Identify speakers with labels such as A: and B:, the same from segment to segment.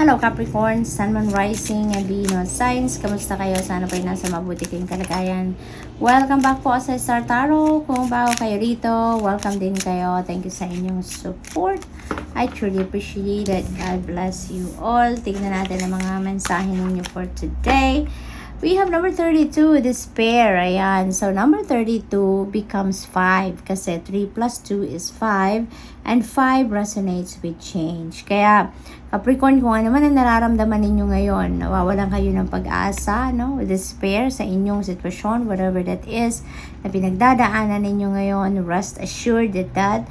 A: Hello Capricorn, Sun, Moon, Rising, and Venus Signs. Kamusta kayo? Sana po nasa mabuti kayong kalagayan. Welcome back po sa Star Tarot. Kung bago kayo rito, welcome din kayo. Thank you sa inyong support. I truly appreciate it. God bless you all. Tignan natin ang mga mensahe ninyo for today. We have number 32, despair. Ayan. So, number 32 becomes 5 kasi 3 plus 2 is 5 and 5 resonates with change. Kaya, Capricorn, kung ano man ang nararamdaman ninyo ngayon, nawawalan kayo ng pag-asa, no? Despair sa inyong sitwasyon, whatever that is, na pinagdadaanan ninyo ngayon, rest assured that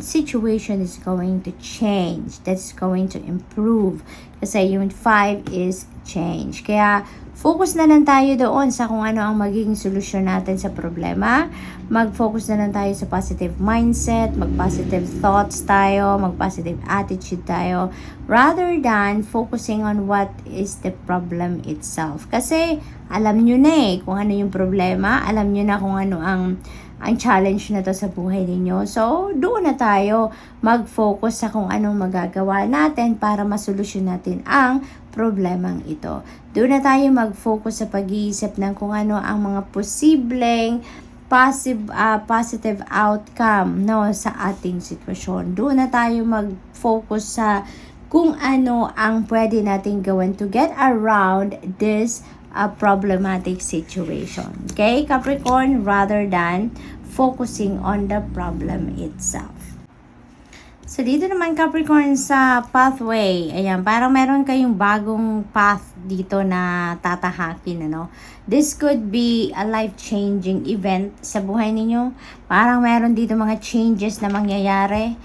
A: situation is going to change. That's going to improve. Kasi yung 5 is change. Kaya, focus na lang tayo doon sa kung ano ang magiging solusyon natin sa problema. Mag-focus na lang tayo sa positive mindset, mag-positive thoughts tayo, mag-positive attitude tayo, rather than focusing on what is the problem itself. Kasi, alam nyo na kung ano yung problema, alam nyo na kung ano ang challenge na to sa buhay ninyo. So, doon na tayo mag-focus sa kung anong magagawa natin para masolusyon natin ang problemang ito. Doon na tayo mag-focus sa pag-iisip ng kung ano ang mga posibleng positive outcome sa ating sitwasyon. Doon na tayo mag-focus sa kung ano ang pwede nating gawin to get around this problematic situation. Okay, Capricorn, rather than focusing on the problem itself. So, dito naman Capricorn sa pathway. Ayan, parang meron kayong bagong path dito na tatahakin, ano? This could be a life-changing event sa buhay ninyo. Parang meron dito mga changes na mangyayari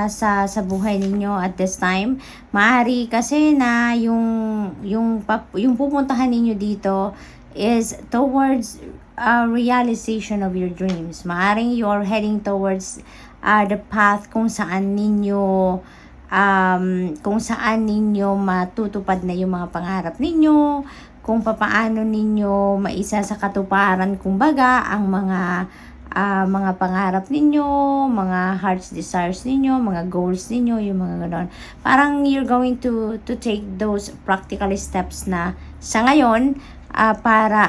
A: sa buhay ninyo at this time. Maaari kasi na yung pupuntahan ninyo dito is towards realization of your dreams. Maaring you're heading towards the path kung saan ninyo matutupad na yung mga pangarap ninyo, kung papaano ninyo maisa sa katuparan kumbaga ang mga pangarap ninyo, mga heart's desires ninyo, mga goals ninyo, yung mga gano'n. Parang you're going to take those practical steps na sa ngayon para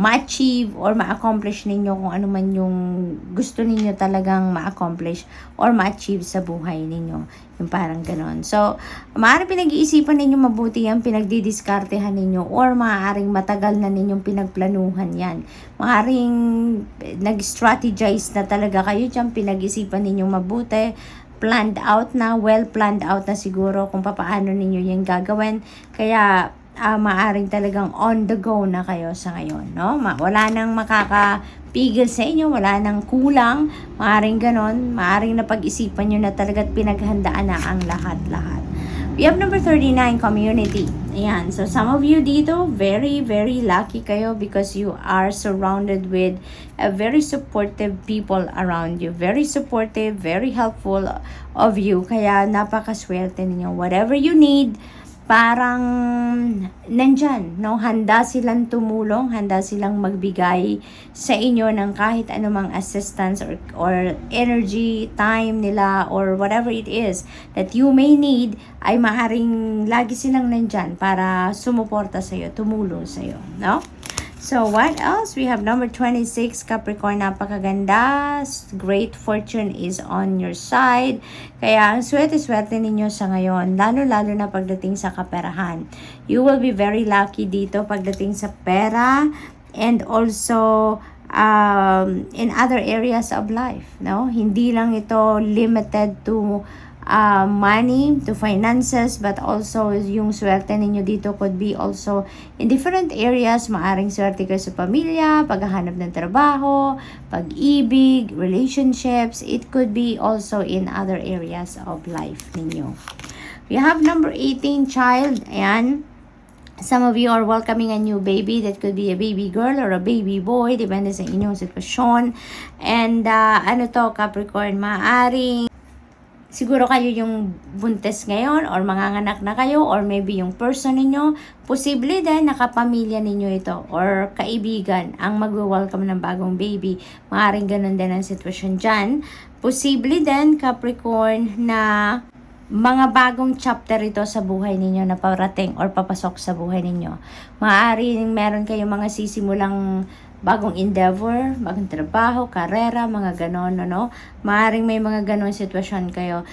A: ma-achieve or ma-accomplish ninyo kung ano man yung gusto ninyo talagang ma-accomplish or ma-achieve sa buhay ninyo. Yung parang ganon. So, maaaring pinag-iisipan ninyo mabuti yan, pinagdidiskartehan ninyo, or maaaring matagal na ninyong pinagplanuhan yan. Maaaring nag-strategize na talaga kayo dyan, pinag-isipan ninyong mabuti, planned out na, well planned out na siguro kung paano ninyo yung gagawin. Kaya, maaring talagang on the go na kayo sa ngayon, no? Wala nang makakapigil sa inyo, wala nang kulang, maaring ganon, maaring napag-isipan nyo na talaga't pinaghandaan na ang lahat-lahat. We have number 39, community. Ayan, so some of you dito, very, very lucky kayo because you are surrounded with a very supportive people around you. Very supportive, very helpful of you. Kaya napakaswerte ninyo. Whatever you need, parang nandyan, no? Handa silang tumulong, handa silang magbigay sa inyo ng kahit anumang assistance or energy, time nila, or whatever it is that you may need, ay maaaring lagi silang nandyan para sumuporta sa'yo, tumulong sa'yo, no? So, what else? We have number 26, Capricorn, napakaganda. Great fortune is on your side. Kaya, ang swerte-swerte ninyo sa ngayon, lalo-lalo na pagdating sa kaperahan. You will be very lucky dito pagdating sa pera and also in other areas of life, no? Hindi lang ito limited to money, to finances, but also yung swerte ninyo dito could be also in different areas. Maaring swerte kayo sa pamilya, paghahanap ng trabaho, pag-ibig, relationships. It could be also in other areas of life ninyo. We have number 18, child. Ayan. Some of you are welcoming a new baby. That could be a baby girl or a baby boy, depende sa inyong sitwasyon. And Capricorn, maaring siguro kayo yung buntis ngayon or manganganak na kayo or maybe yung person ninyo, posible din nakapamilya ninyo ito or kaibigan ang mag-welcome ng bagong baby. Maaaring ganun din ang sitwasyon dyan. Posible din, Capricorn, na mga bagong chapter ito sa buhay ninyo na parating or papasok sa buhay ninyo. Maaaring meron kayong mga sisimulang bagong endeavor, bagong trabaho, karera, mga ganon, no? Maaaring may mga ganon sitwasyon kayo.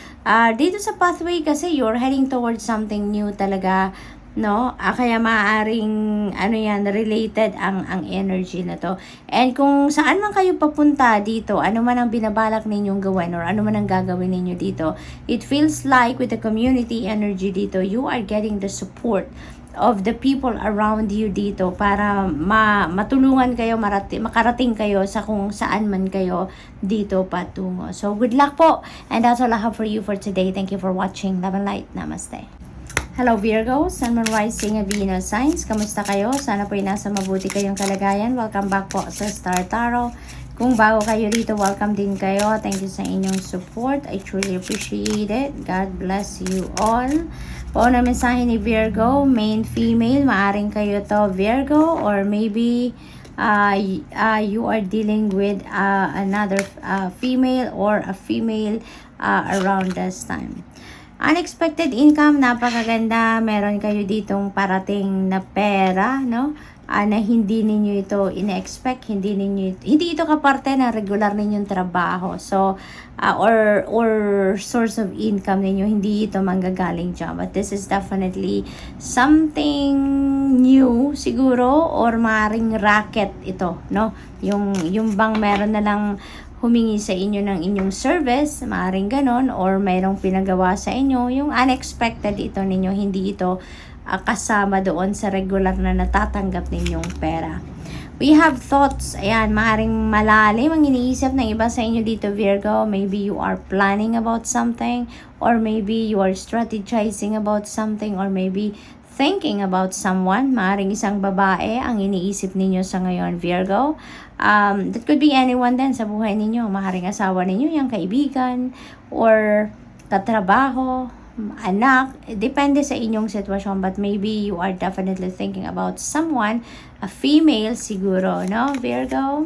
A: Dito sa pathway kasi, you're heading towards something new talaga, no? Kaya maaaring related ang energy na to. And kung saan man kayo papunta dito, ano man ang binabalak ninyong gawin or ano man ang gagawin ninyo dito, it feels like with the community energy dito, you are getting the support of the people around you dito para matulungan kayo, makarating kayo sa kung saan man kayo dito patungo. So, good luck po. And that's all I have for you for today. Thank you for watching. Love and light. Namaste. Hello Virgo, Sun, Moon, Rising, and Venus signs. Kamusta kayo? Sana po nasa mabuti kayong kalagayan. Welcome back po sa Star Tarot. Kung bago kayo dito, welcome din kayo. Thank you sa inyong support. I truly appreciate it. God bless you all. Po na mensahe ni Virgo, male, female, maaring kayo to Virgo, or maybe you are dealing with another female or a female around this time. Unexpected income, napakaganda. Meron kayo ditong parating na pera, no? Na hindi ninyo ito ina-expect, hindi ito kaparte ng regular ninyong trabaho. So, or source of income ninyo, hindi ito manggagaling dyan. But this is definitely something new siguro, or maring racket ito, no? Yung bang meron na lang humingi sa inyo ng inyong service, maaaring ganon, or mayroong pinagawa sa inyo, yung unexpected ito ninyo, hindi ito kasama doon sa regular na natatanggap ninyong pera. We have thoughts, ayan, maaaring malalim ang iniisip ng iba sa inyo dito Virgo. Maybe you are planning about something, or maybe you are strategizing about something, or maybe thinking about someone. Maaaring isang babae ang iniisip ninyo sa ngayon Virgo. That could be anyone din sa buhay ninyo. Maaaring asawa ninyo, yung kaibigan, or katrabaho, anak, depende sa inyong sitwasyon, but maybe you are definitely thinking about someone, a female siguro, no Virgo?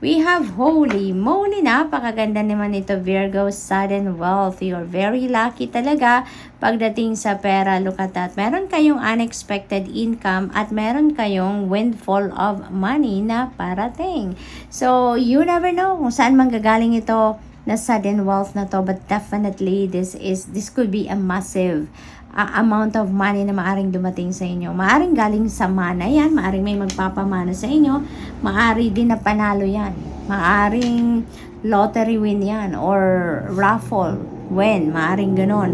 A: We have holy moly, napakaganda naman ito Virgo, sudden wealth. You're very lucky talaga pagdating sa pera. Look at that, meron kayong unexpected income at meron kayong windfall of money na parating. So you never know kung saan manggagaling ito na sudden wealth na to, but definitely this could be a massive amount of money na maaring dumating sa inyo. Maaring galing sa mana yan, maaring may magpapamana sa inyo, maaari din na panalo yan, maaring lottery win yan, or raffle win, maaring ganon.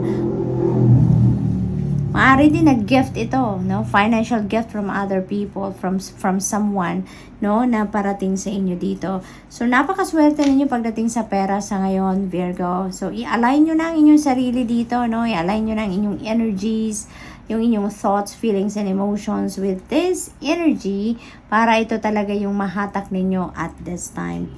A: Maaari din na gift ito, no? Financial gift from other people, from someone, no, na parating sa inyo dito. So, napakaswerte ninyo pagdating sa pera sa ngayon, Virgo. So, i-align nyo na ang inyong sarili dito, no? I-align nyo na ang inyong energies, yung inyong thoughts, feelings, and emotions with this energy para ito talaga yung mahatak ninyo at this time.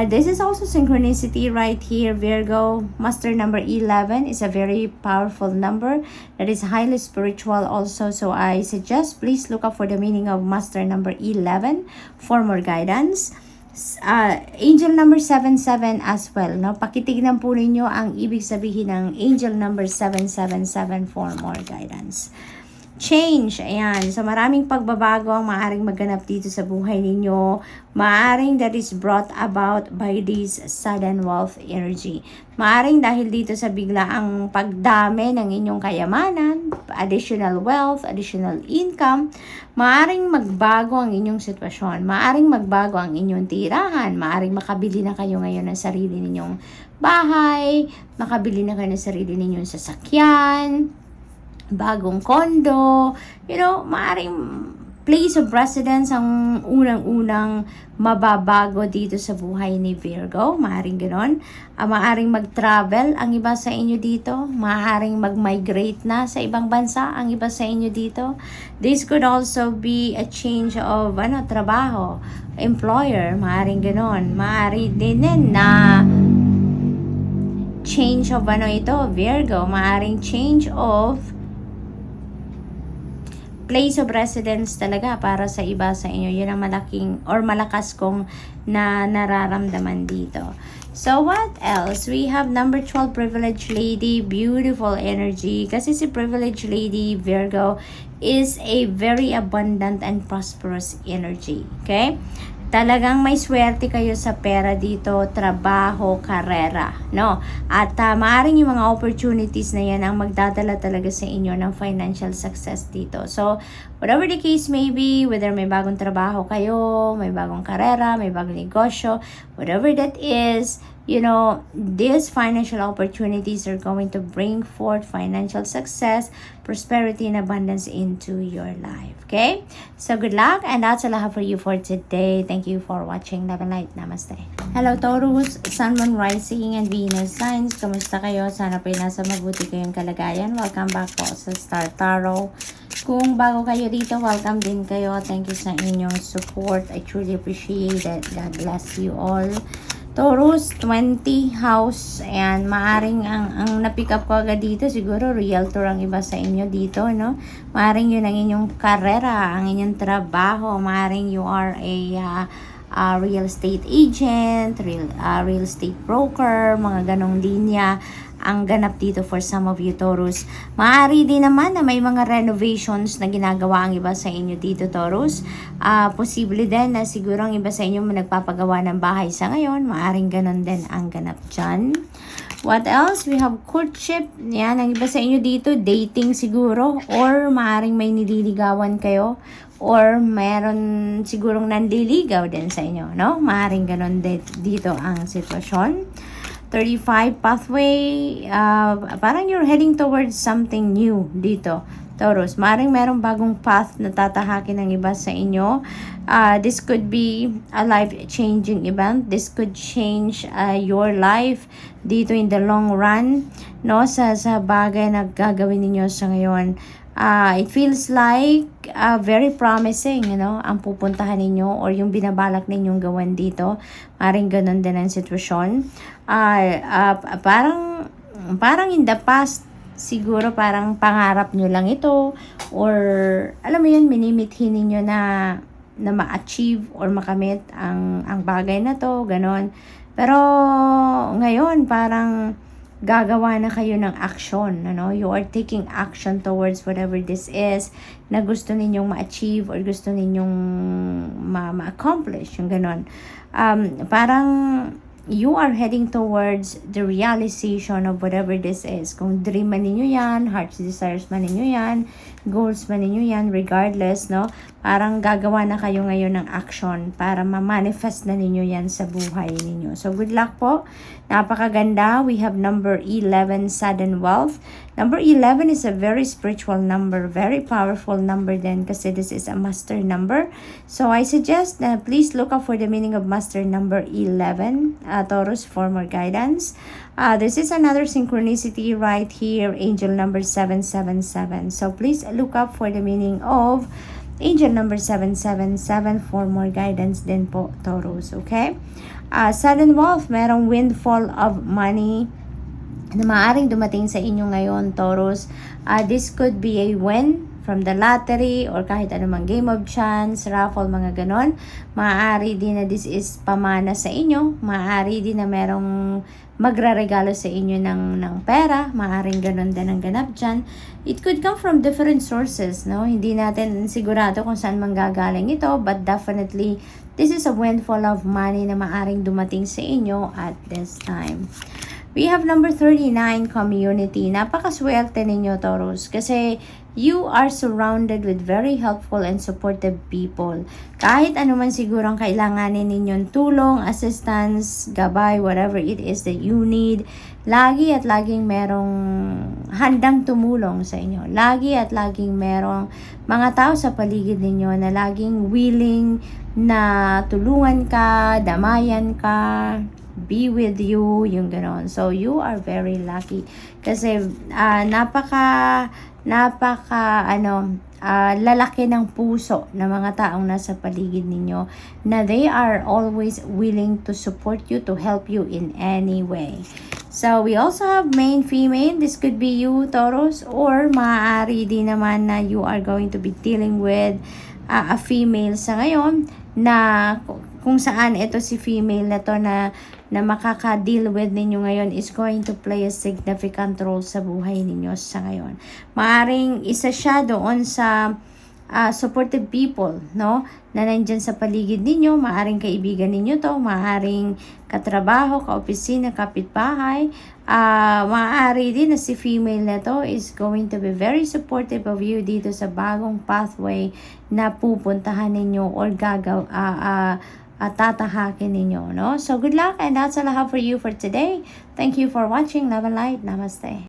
A: This is also synchronicity right here, Virgo. Master number 11 is a very powerful number that is highly spiritual also. So I suggest please look up for the meaning of Master number 11 for more guidance. Angel number 77 as well, no? Pakitignan po ninyo ang ibig sabihin ng angel number 777 for more guidance. Change, ayan. So, maraming pagbabago ang maaaring maganap dito sa buhay ninyo. Maaaring that is brought about by this sudden wealth energy. Maaaring dahil dito sa biglaang pagdami ng inyong kayamanan, additional wealth, additional income, maaaring magbago ang inyong sitwasyon. Maaaring magbago ang inyong tirahan. Maaaring makabili na kayo ngayon ng sarili ninyong bahay, makabili na kayo ng sarili ninyong sasakyan, bagong kondo, maaring place of residence ang unang-unang mababago dito sa buhay ni Virgo. Maaring ganon. Maaring mag-travel ang iba sa inyo dito. Maaring mag-migrate na sa ibang bansa ang iba sa inyo dito. This could also be a change of trabaho, employer. Maaring ganon. Maaring din na change of ito, Virgo. Maaring change of place of residence talaga para sa iba sa inyo. Yun ang malaking or malakas kong na nararamdaman dito. So, what else? We have number 12, Privileged Lady. Beautiful energy. Kasi si Privileged Lady, Virgo, is a very abundant and prosperous energy. Okay? Talagang may swerte kayo sa pera dito, trabaho, karera, no? At maaaring yung mga opportunities na yan ang magdadala talaga sa inyo ng financial success dito. So, whatever the case may be, whether may bagong trabaho kayo, may bagong karera, may bagong negosyo, whatever that is, you know, these financial opportunities are going to bring forth financial success, prosperity, and abundance into your life. Okay? So, good luck, and that's all I have for you for today. Thank you for watching. Love and light. Namaste. Hello, Taurus, Sun, Moon, Rising, and Venus signs. Kamusta kayo? Sana po nasa mabuti kayong kalagayan. Welcome back po sa Star Tarot. Kung bago kayo dito, welcome din kayo. Thank you sa inyong support. I truly appreciate it. God bless you all. Taurus, 20 house, and maaring ang na-pick up ko agad dito, siguro realtor ang iba sa inyo dito, no? Maaring yun ang inyong karera, ang inyong trabaho, maaring you are a real estate agent, real estate broker, mga ganong linya ang ganap dito for some of you, Taurus. Maaari din naman na may mga renovations na ginagawa ang iba sa inyo dito, Taurus. Posible din na siguro ang iba sa inyo nagpapagawa ng bahay sa ngayon. Maaring ganon din ang ganap dyan. What else? We have courtship. Yan, ang iba sa inyo dito, dating siguro. Or maaring may nililigawan kayo. Or meron sigurong nanliligaw din sa inyo, no? Maaring ganon dito ang sitwasyon. 35 pathway, parang you're heading towards something new dito, Taurus. Maring merong bagong path na tatahakin ng iba sa inyo. This could be a life-changing event. This could change your life dito in the long run, no? Sa bagay na gagawin ninyo sa ngayon. It feels like very promising, you know, ang pupuntahan ninyo or yung binabalak ninyong gawin dito. Maring ganun din ang sitwasyon. Parang in the past, siguro parang pangarap nyo lang ito or alam mo yun, minimithin ninyo na ma-achieve or makamit ang bagay na to, ganon. Pero ngayon, parang gagawa na kayo ng action, ano? You are taking action towards whatever this is na gusto ninyong ma-achieve or gusto ninyong ma-accomplish, yung ganon. Parang you are heading towards the realization of whatever this is. Kung dream man ninyo yan, heart's desires man ninyo yan, goals man ninyo yan, regardless, no? Parang gagawa na kayo ngayon ng action para ma-manifest na ninyo yan sa buhay ninyo. So, good luck po. Napakaganda. We have number 11, sudden wealth. Number 11 is a very spiritual number, very powerful number din kasi this is a master number. So, I suggest na please look up for the meaning of master number 11, Taurus, for more guidance. This is another synchronicity right here, angel number 777. So, please look up for the meaning of angel number 777 for more guidance din po, Taurus, okay? Sudden wealth, merong windfall of money na maaaring dumating sa inyo ngayon, Taurus. This could be a win from the lottery or kahit anumang game of chance, raffle, mga ganon. Maaari din na this is pamana sa inyo. Maaari din na merong magraregalo sa inyo ng pera. Maaaring ganon din ang ganap dyan. It could come from different sources, no? Hindi natin sigurado kung saan manggagaling ito, but definitely this is a windfall of money na maaaring dumating sa inyo at this time. We have number 39, community. Napakaswerte ninyo, Taurus, kasi you are surrounded with very helpful and supportive people. Kahit anuman siguro ang kailanganin ninyong tulong, assistance, gabay, whatever it is that you need, lagi at laging merong handang tumulong sa inyo. Lagi at laging merong mga tao sa paligid ninyo na laging willing na tulungan ka, damayan ka, be with you, yung gano'n. So, you are very lucky. Kasi, lalaki ng puso ng mga taong nasa paligid ninyo na they are always willing to support you, to help you in any way. So, we also have main, female. This could be you, Taurus, or maaari din naman na you are going to be dealing with a female sa ngayon na kung saan ito si female na to na makaka-deal with ninyo ngayon is going to play a significant role sa buhay ninyo sa ngayon. Maaring isa siya doon sa supportive people, no? Na nandyan sa paligid ninyo, maaring kaibigan ninyo to, maaring katrabaho, kaopisina, kapitbahay, maaari din na si female na to is going to be very supportive of you dito sa bagong pathway na pupuntahan ninyo or tatahakin ninyo, no? So, good luck, and that's all I have for you for today. Thank you for watching. Love and light. Namaste.